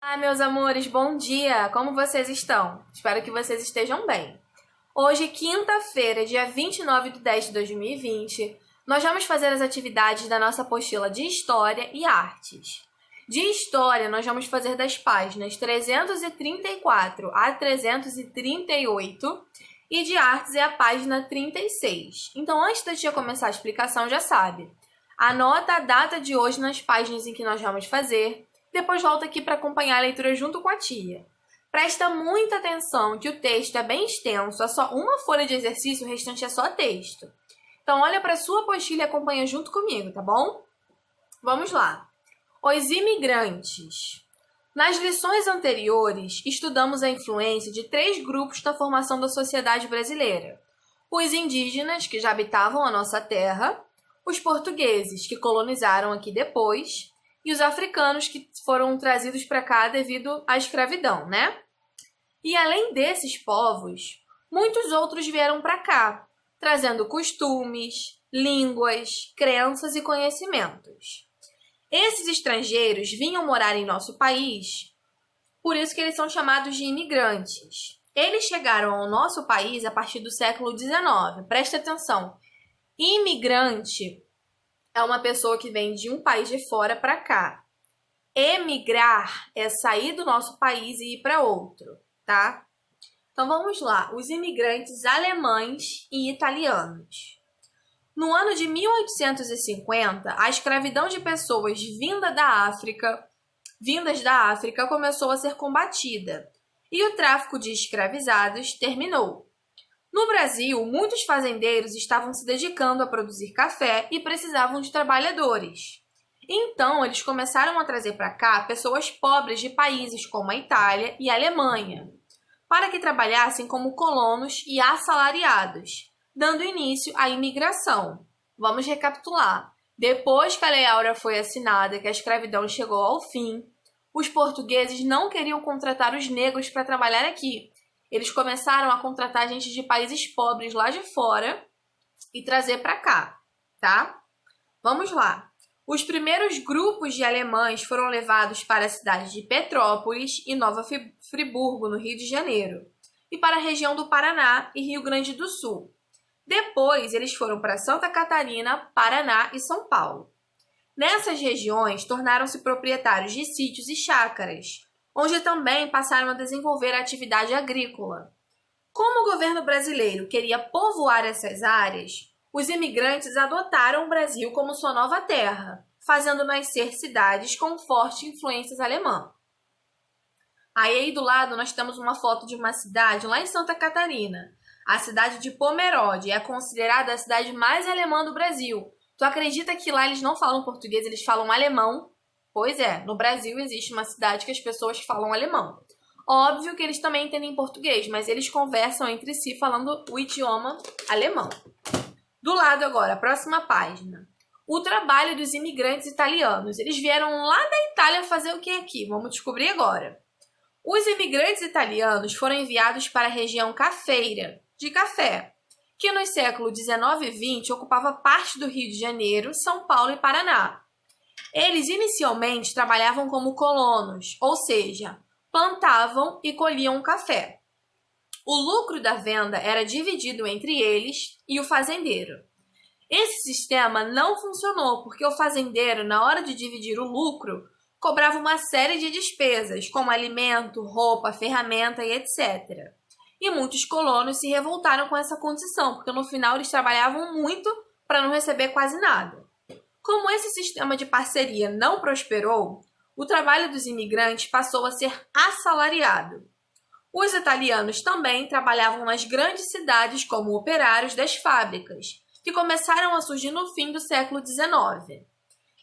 Olá, meus amores, bom dia! Como vocês estão? Espero que vocês estejam bem. Hoje, quinta-feira, dia 29/10/2020, nós vamos fazer as atividades da nossa apostila de História e Artes. De História, nós vamos fazer das páginas 334 a 338 e de Artes é a página 36. Então, antes da tia começar a explicação, já sabe. Anota a data de hoje nas páginas em que nós vamos fazer. Depois volta aqui para acompanhar a leitura junto com a tia. Presta muita atenção que o texto é bem extenso, é só uma folha de exercício, o restante é só texto. Então olha para a sua apostila e acompanha junto comigo, tá bom? Vamos lá. Os imigrantes. Nas lições anteriores, estudamos a influência de 3 grupos na formação da sociedade brasileira. Os indígenas, que já habitavam a nossa terra, os portugueses, que colonizaram aqui depois, e os africanos que foram trazidos para cá devido à escravidão, né? E além desses povos, muitos outros vieram para cá, trazendo costumes, línguas, crenças e conhecimentos. Esses estrangeiros vinham morar em nosso país, por isso que eles são chamados de imigrantes. Eles chegaram ao nosso país a partir do século XIX. Presta atenção, imigrante é uma pessoa que vem de um país de fora para cá. Emigrar é sair do nosso país e ir para outro, tá? Então vamos lá, os imigrantes alemães e italianos. No ano de 1850, a escravidão de pessoas vindas da África começou a ser combatida e o tráfico de escravizados terminou. No Brasil, muitos fazendeiros estavam se dedicando a produzir café e precisavam de trabalhadores. Então, eles começaram a trazer para cá pessoas pobres de países como a Itália e a Alemanha, para que trabalhassem como colonos e assalariados, dando início à imigração. Vamos recapitular. Depois que a Lei Áurea foi assinada, que a escravidão chegou ao fim, os portugueses não queriam contratar os negros para trabalhar aqui. Eles começaram a contratar gente de países pobres lá de fora e trazer para cá, tá? Vamos lá. Os primeiros grupos de alemães foram levados para a cidade de Petrópolis e Nova Friburgo, no Rio de Janeiro, e para a região do Paraná e Rio Grande do Sul. Depois, eles foram para Santa Catarina, Paraná e São Paulo. Nessas regiões, tornaram-se proprietários de sítios e chácaras, onde também passaram a desenvolver a atividade agrícola. Como o governo brasileiro queria povoar essas áreas, os imigrantes adotaram o Brasil como sua nova terra, fazendo nascer cidades com forte influências alemã. Aí do lado nós temos uma foto de uma cidade lá em Santa Catarina, a cidade de Pomerode, é considerada a cidade mais alemã do Brasil. Tu acredita que lá eles não falam português, eles falam alemão? Pois é, no Brasil existe uma cidade que as pessoas falam alemão. Óbvio que eles também entendem português, mas eles conversam entre si falando o idioma alemão. Do lado agora, a próxima página. O trabalho dos imigrantes italianos. Eles vieram lá da Itália fazer o que aqui? Vamos descobrir agora. Os imigrantes italianos foram enviados para a região cafeira, de café, que nos séculos 19 e 20 ocupava parte do Rio de Janeiro, São Paulo e Paraná. Eles inicialmente trabalhavam como colonos, ou seja, plantavam e colhiam café. O lucro da venda era dividido entre eles e o fazendeiro. Esse sistema não funcionou porque o fazendeiro, na hora de dividir o lucro, cobrava uma série de despesas, como alimento, roupa, ferramenta e etc. E muitos colonos se revoltaram com essa condição, porque no final eles trabalhavam muito para não receber quase nada. Como esse sistema de parceria não prosperou, o trabalho dos imigrantes passou a ser assalariado. Os italianos também trabalhavam nas grandes cidades como operários das fábricas, que começaram a surgir no fim do século XIX.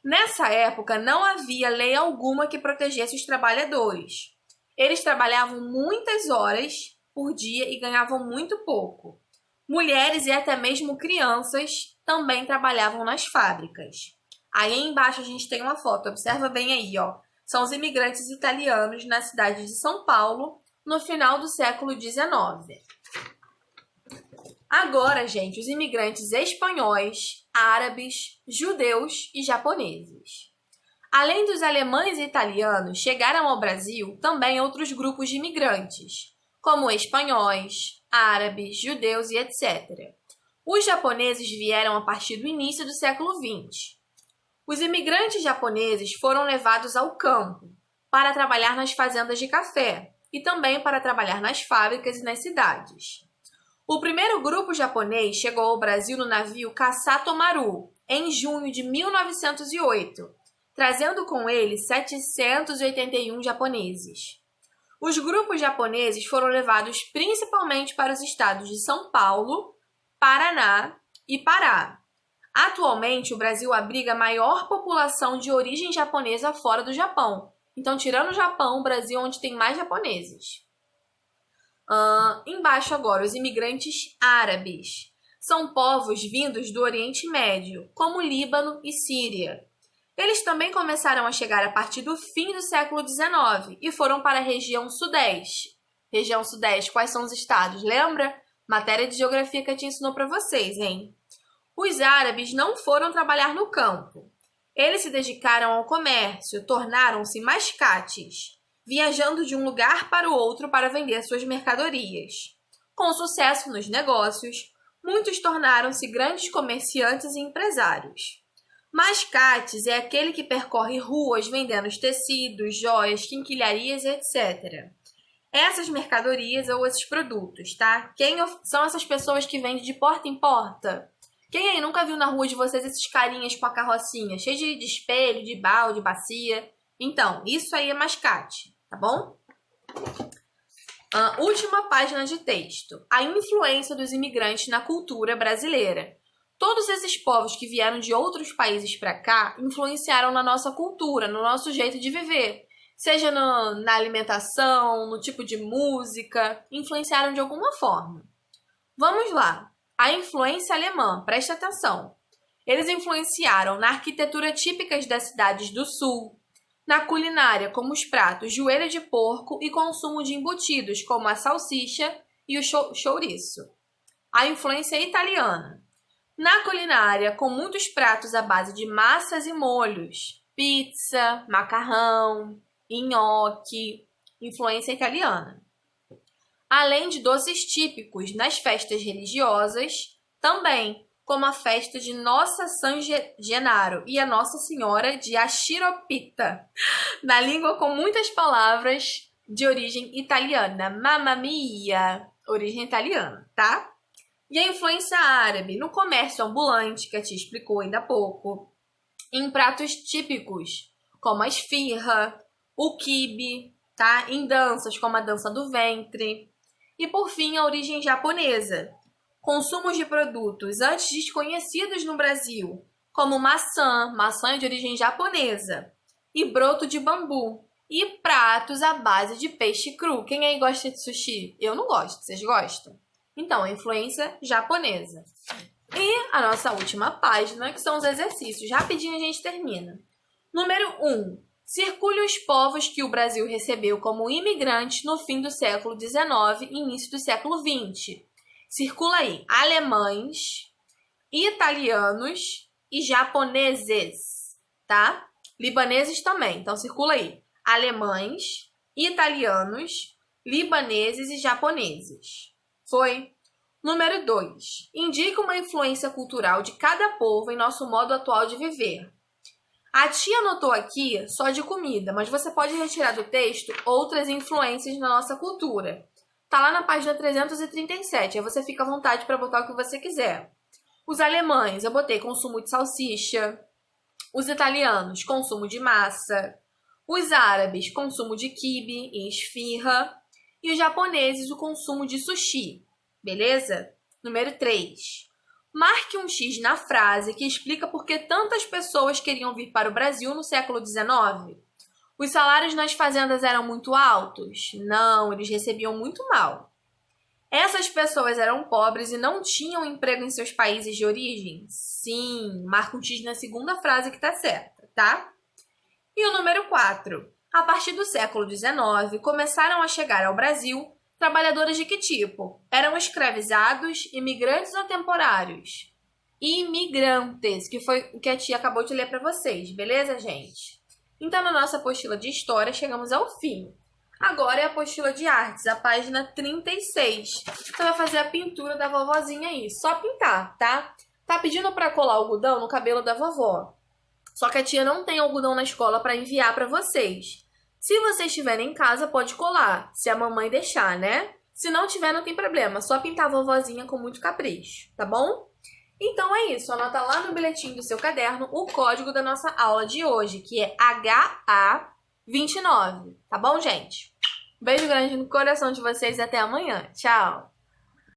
Nessa época, não havia lei alguma que protegesse os trabalhadores. Eles trabalhavam muitas horas por dia e ganhavam muito pouco. Mulheres e até mesmo crianças também trabalhavam nas fábricas. Aí embaixo a gente tem uma foto, observa bem aí, ó. São os imigrantes italianos na cidade de São Paulo, no final do século XIX. Agora, gente, os imigrantes espanhóis, árabes, judeus e japoneses. Além dos alemães e italianos, chegaram ao Brasil também outros grupos de imigrantes, como espanhóis, árabes, judeus e etc. Os japoneses vieram a partir do início do século XX. Os imigrantes japoneses foram levados ao campo para trabalhar nas fazendas de café e também para trabalhar nas fábricas e nas cidades. O primeiro grupo japonês chegou ao Brasil no navio Kasato Maru, em junho de 1908, trazendo com ele 781 japoneses. Os grupos japoneses foram levados principalmente para os estados de São Paulo, Paraná e Pará. Atualmente, o Brasil abriga a maior população de origem japonesa fora do Japão. Então, tirando o Japão, o Brasil é onde tem mais japoneses. Embaixo agora, os imigrantes árabes. São povos vindos do Oriente Médio, como Líbano e Síria. Eles também começaram a chegar a partir do fim do século XIX e foram para a região Sudeste. Região Sudeste, quais são os estados? Lembra? Matéria de geografia que eu te ensinou para vocês, hein? Os árabes não foram trabalhar no campo. Eles se dedicaram ao comércio, tornaram-se mascates, viajando de um lugar para o outro para vender suas mercadorias. Com sucesso nos negócios, muitos tornaram-se grandes comerciantes e empresários. Mascates é aquele que percorre ruas vendendo tecidos, joias, quinquilharias, etc. Essas mercadorias ou esses produtos, tá? Quem são essas pessoas que vendem de porta em porta? Quem aí nunca viu na rua de vocês esses carinhas com a carrocinha, cheio de espelho, de balde, bacia? Então, isso aí é mascate, tá bom? Última página de texto. A influência dos imigrantes na cultura brasileira. Todos esses povos que vieram de outros países para cá influenciaram na nossa cultura, no nosso jeito de viver. Seja na alimentação, no tipo de música, influenciaram de alguma forma. Vamos lá. A influência alemã, presta atenção. Eles influenciaram na arquitetura típicas das cidades do sul, na culinária, como os pratos joelho de porco e consumo de embutidos, como a salsicha e o chouriço. A influência italiana. Na culinária, com muitos pratos à base de massas e molhos, pizza, macarrão, nhoque, influência italiana. Além de doces típicos nas festas religiosas, também, como a festa de Nossa San Genaro e a Nossa Senhora de Achiropita, na língua com muitas palavras de origem italiana. Mamma mia, origem italiana, tá? E a influência árabe no comércio ambulante, que a tia explicou ainda há pouco, em pratos típicos, como a esfirra, o quibe, tá? Em danças, como a dança do ventre. E, por fim, a origem japonesa. Consumos de produtos antes desconhecidos no Brasil, como maçã de origem japonesa, e broto de bambu, e pratos à base de peixe cru. Quem aí gosta de sushi? Eu não gosto, vocês gostam? Então, a influência japonesa. E a nossa última página, que são os exercícios. Rapidinho a gente termina. Número 1. Circule os povos que o Brasil recebeu como imigrantes no fim do século XIX e início do século XX. Circula aí alemães, italianos e japoneses, tá? Libaneses também. Então, circula aí alemães, italianos, libaneses e japoneses. Foi. Número 2. Indica uma influência cultural de cada povo em nosso modo atual de viver. A tia anotou aqui só de comida, mas você pode retirar do texto outras influências na nossa cultura. Tá lá na página 337, aí você fica à vontade para botar o que você quiser. Os alemães, eu botei consumo de salsicha. Os italianos, consumo de massa. Os árabes, consumo de quibe e esfirra. E os japoneses, o consumo de sushi. Beleza? Número 3. Marque um X na frase que explica por que tantas pessoas queriam vir para o Brasil no século XIX. Os salários nas fazendas eram muito altos? Não, eles recebiam muito mal. Essas pessoas eram pobres e não tinham emprego em seus países de origem? Sim, marca um X na segunda frase que está certa, tá? E o número 4. A partir do século XIX, começaram a chegar ao Brasil trabalhadores de que tipo? Eram escravizados, imigrantes ou temporários? Imigrantes, que foi o que a tia acabou de ler para vocês, beleza, gente? Então, na nossa apostila de história, chegamos ao fim. Agora é a apostila de artes, a página 36. Você vai fazer a pintura da vovozinha aí. Só pintar, tá? Tá pedindo pra colar algodão no cabelo da vovó. Só que a tia não tem algodão na escola pra enviar pra vocês. Se vocês estiverem em casa, pode colar, se a mamãe deixar, né? Se não tiver, não tem problema. Só pintar a vovozinha com muito capricho, tá bom? Então é isso. Anota lá no bilhetinho do seu caderno o código da nossa aula de hoje, que é HA29. Tá bom, gente? Beijo grande no coração de vocês e até amanhã. Tchau!